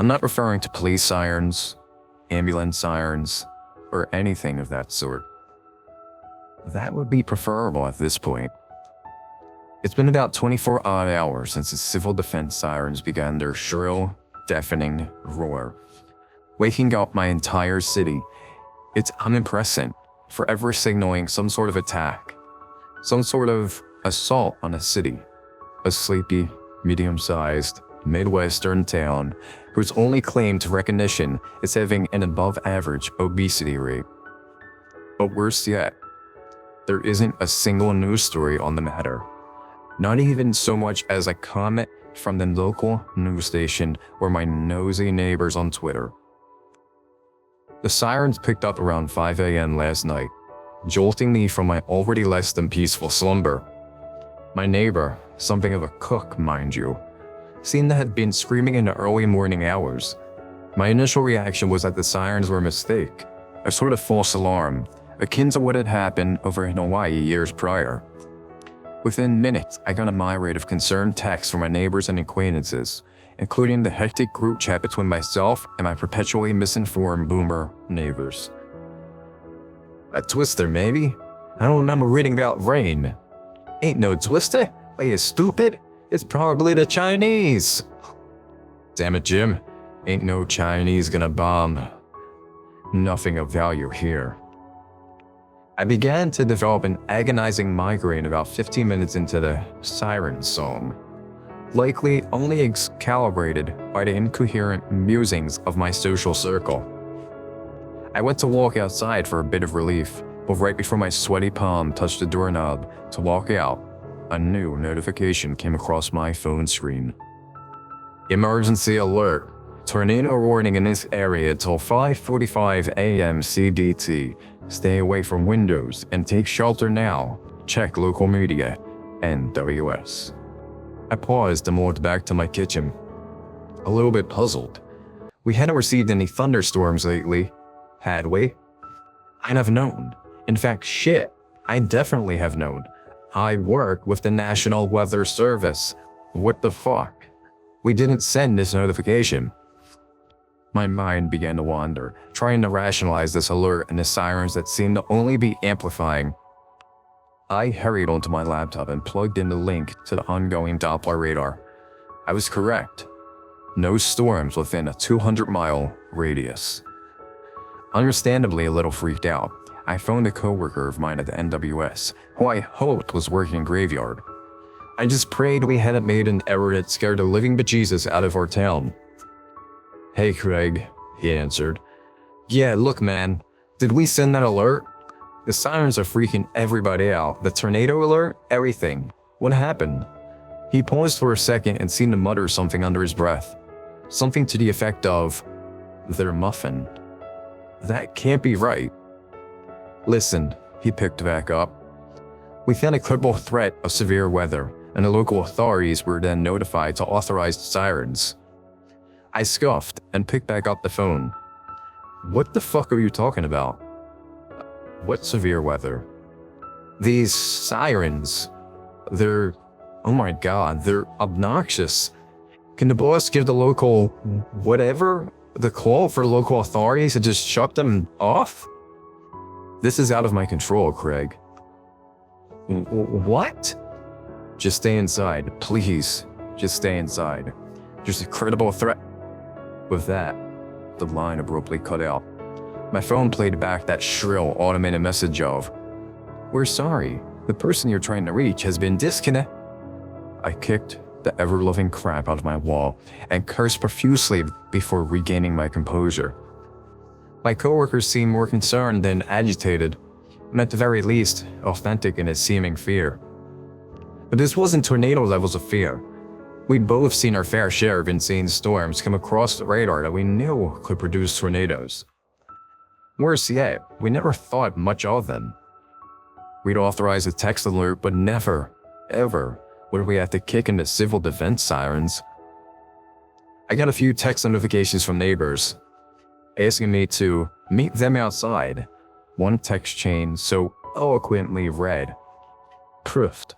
I'm not referring to police sirens, ambulance sirens, or anything of that sort. That would be preferable at this point. It's been about 24 odd hours since the civil defense sirens began their shrill, deafening roar, waking up my entire city. It's omnipresent, forever signaling some sort of attack, some sort of assault on a city, a sleepy, medium-sized, Midwestern town whose only claim to recognition is having an above-average obesity rate. But worse yet, there isn't a single news story on the matter. Not even so much as a comment from the local news station or my nosy neighbors on Twitter. The sirens picked up around 5 a.m. last night, jolting me from my already less than peaceful slumber. My neighbor, something of a cook, mind you, seemed to have been screaming in the early morning hours. My initial reaction was that the sirens were a mistake, a sort of false alarm, akin to what had happened over in Hawaii years prior. Within minutes, I got a myriad of concerned texts from my neighbors and acquaintances, including the hectic group chat between myself and my perpetually misinformed boomer neighbors. A twister, maybe? I don't remember reading about rain. Ain't no twister? Are you stupid? It's probably the Chinese. Damn it, Jim. Ain't no Chinese gonna bomb. Nothing of value here. I began to develop an agonizing migraine about 15 minutes into the siren song, likely only calibrated by the incoherent musings of my social circle. I went to walk outside for a bit of relief, but right before my sweaty palm touched the doorknob to walk out, a new notification came across my phone screen. Emergency alert. Tornado warning in this area till 5:45 a.m. CDT. Stay away from windows and take shelter now. Check local media. NWS. I paused and walked back to my kitchen, a little bit puzzled. We hadn't received any thunderstorms lately, had we? I'd have known. In fact, shit, I definitely have known. I work with the National Weather Service. What the fuck? We didn't send this notification. My mind began to wander, trying to rationalize this alert and the sirens that seemed to only be amplifying. I hurried onto my laptop and plugged in the link to the ongoing Doppler radar. I was correct. No storms within a 200-mile radius. Understandably a little freaked out, I phoned a coworker of mine at the NWS, who I hoped was working graveyard. I just prayed we hadn't made an error that scared the living bejesus out of our town. Hey Craig, he answered. Yeah, look man, did we send that alert? The sirens are freaking everybody out. The tornado alert? Everything. What happened? He paused for a second and seemed to mutter something under his breath. Something to the effect of, "They're muffin." That can't be right. Listen, he picked back up. We found a credible threat of severe weather, and the local authorities were then notified to authorize the sirens. I scoffed and picked back up the phone. What the fuck are you talking about? What severe weather? These sirens. They're, oh my god, they're obnoxious. Can the boss give the local whatever the call for local authorities to just shut them off? This is out of my control, Craig. What? Just stay inside, please. Just stay inside. There's a credible threat. With that, the line abruptly cut out. My phone played back that shrill automated message of, "We're sorry, the person you're trying to reach has been disconnected." I kicked the ever-loving crap out of my wall and cursed profusely before regaining my composure. My coworkers seemed more concerned than agitated, and at the very least, authentic in his seeming fear. But this wasn't tornado levels of fear. We'd both seen our fair share of insane storms come across the radar that we knew could produce tornadoes. Worse yet, we never thought much of them. We'd authorize a text alert, but never, ever would we have to kick into civil defense sirens. I got a few text notifications from neighbors, asking me to meet them outside. One text chain so eloquently read, "Proofed.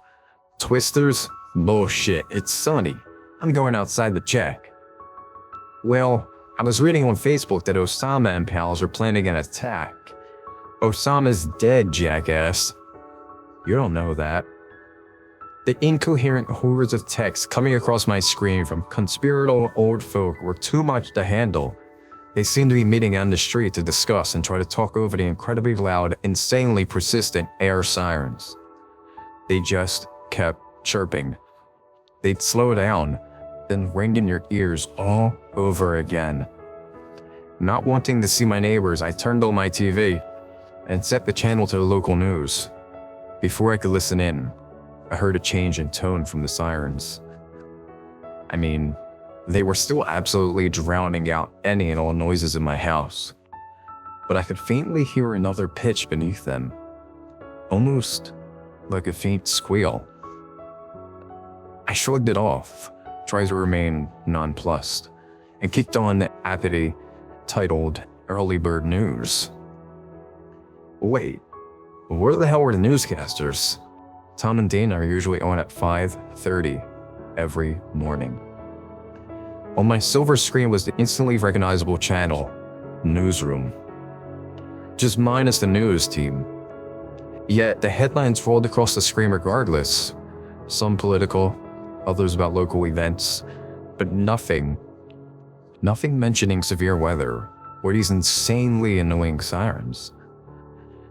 Twisters? Bullshit, it's sunny. I'm going outside to check." Well, I was reading on Facebook that Osama and pals are planning an attack. Osama's dead, jackass. You don't know that. The incoherent hordes of texts coming across my screen from conspiratorial old folk were too much to handle. They seemed to be meeting on the street to discuss and try to talk over the incredibly loud, insanely persistent air sirens. They just kept chirping. They'd slow down, then ring in your ears all over again. Not wanting to see my neighbors, I turned on my TV and set the channel to the local news. Before I could listen in, I heard a change in tone from the sirens. I mean, they were still absolutely drowning out any and all noises in my house, but I could faintly hear another pitch beneath them, almost like a faint squeal. I shrugged it off, tried to remain nonplussed, and kicked on the apathy titled Early Bird News. Wait, where the hell were the newscasters? Tom and Dana are usually on at 5:30 every morning. On my silver screen was the instantly recognizable channel, Newsroom. Just minus the news team. Yet the headlines rolled across the screen regardless. Some political, others about local events, but nothing mentioning severe weather or these insanely annoying sirens.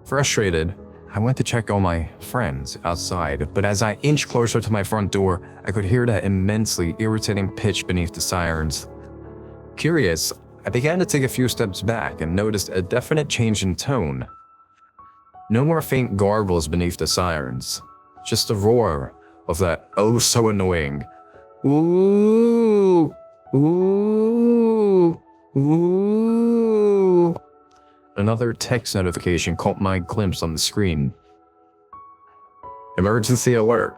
Frustrated, I went to check on my friends outside, but as I inched closer to my front door, I could hear that immensely irritating pitch beneath the sirens. Curious, I began to take a few steps back and noticed a definite change in tone. No more faint garbles beneath the sirens, just the roar of that oh so annoying ooh, ooh, ooh. Another text notification caught my glimpse on the screen. Emergency alert.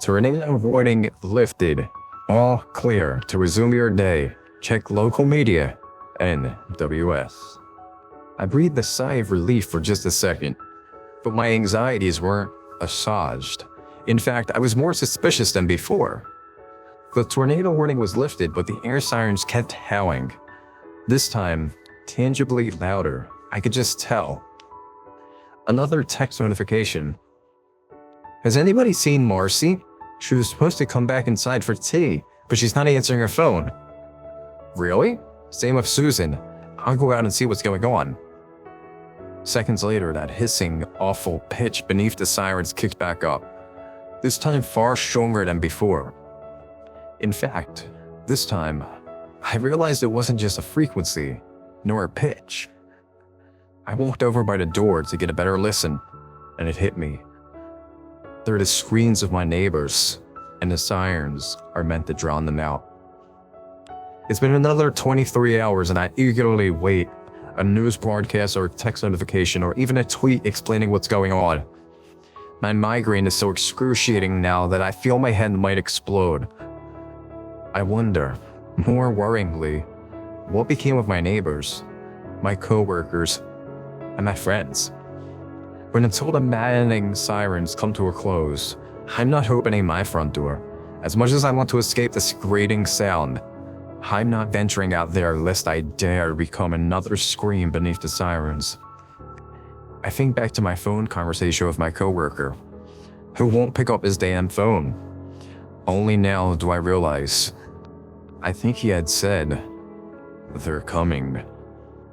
Tornado warning lifted. All clear to resume your day. Check local media. NWS. I breathed a sigh of relief for just a second, but my anxieties weren't assuaged. In fact, I was more suspicious than before. The tornado warning was lifted, but the air sirens kept howling. This time, tangibly louder. I could just tell. Another text notification. Has anybody seen Marcy? She was supposed to come back inside for tea, but she's not answering her phone. Really? Same with Susan. I'll go out and see what's going on. Seconds later, that hissing, awful pitch beneath the sirens kicked back up, this time far stronger than before. In fact, this time, I realized it wasn't just a frequency, nor a pitch. I walked over by the door to get a better listen, and it hit me. They're the screams of my neighbors, and the sirens are meant to drown them out. It's been another 23 hours and I eagerly wait a news broadcast or a text notification or even a tweet explaining what's going on. My migraine is so excruciating now that I feel my head might explode. I wonder, more worryingly, what became of my neighbors, my co-workers, and my friends. But until the maddening sirens come to a close, I'm not opening my front door. As much as I want to escape this grating sound, I'm not venturing out there lest I dare become another scream beneath the sirens. I think back to my phone conversation with my coworker, who won't pick up his damn phone. Only now do I realize, I think he had said, "They're coming."